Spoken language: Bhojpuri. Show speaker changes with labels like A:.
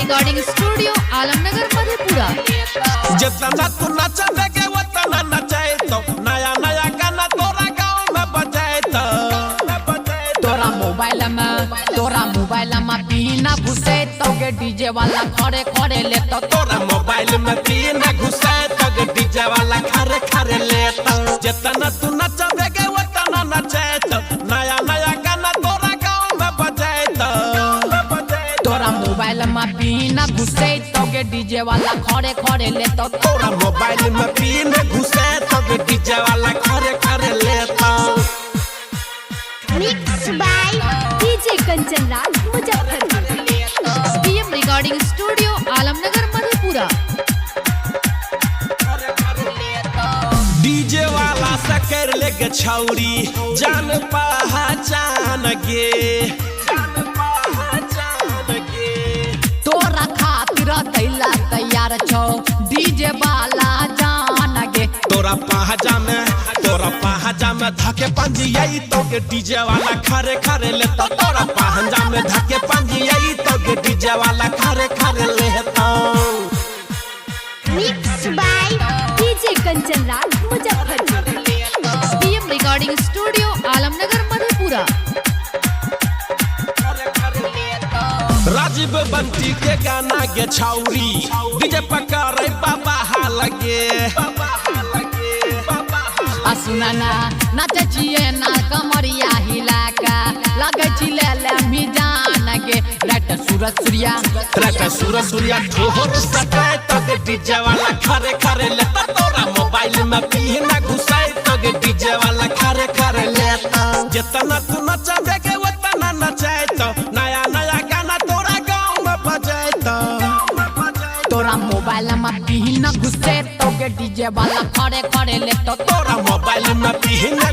A: Recording studio Alamnagar Madhepura.
B: जितना तू नचबेगे उतना नचाए तो नया नया गाना तोरा गाँव में बजाए तो
C: तोरा मोबाइल में पीना घुसे तो गे डीजे वाला खड़े खड़े ले तो
B: तोरा मोबाइल में पीना घुसे तो डीजे वाला खरे खरे लेता। जितना तू नचबेगे उतना नचाए तो नया नया गाना तोरा गाँव में बजाए तो
C: तोरा मोबाइल में पीना घुसे तो गे डीजे वाला खड़े खड़े ले तो
B: तोरा मोबाइल में पीना घुसे तो डीजे वाला खरे खरे लेता।
D: Mix by DJ Kanchan Raj Muzaffarpur.
A: PM recording studio Alamnagar Madhepura.
B: DJ वाला से कर लेगे छौरी जान पहचान गे
C: तोरा खातिर दैला तैयार छौ डीजे वाला जान गे
B: तोरा पहजा में धके पंजियाई तो के डीजे वाला खरे खरे लेता। तोरा पहजा में धके पंजियाई तो के डीजे वाला खरे खरे लेता।
D: Mix by DJ Kanchan Raj Muzaffarpur.
A: PM recording studio Alamnagar Madhepura.
B: Rajiv Bunty के गाना गे छौरी डीजे पकड़े बाबा लगे
C: सुनाना नाचे छिए ना कमरिया हिला का लगे छिले ले मिजान गे रात सूरज सूर्या
B: ठोहर सटाए तो के डीजे वाला खरे खरे लेता। तोरा मोबाइल में पीना घुसाए तो के डीजे वाला खरे खरे लेता। जितना तू नचबेगे उतना नचाए तो नया नया गाना तोरा गाँव में बजाए तो
C: तोरा मोबाइल में पीना घुसे तो के डीजे वाला खड़े खड़े ले तो
B: तोरा मोबाइल में पीना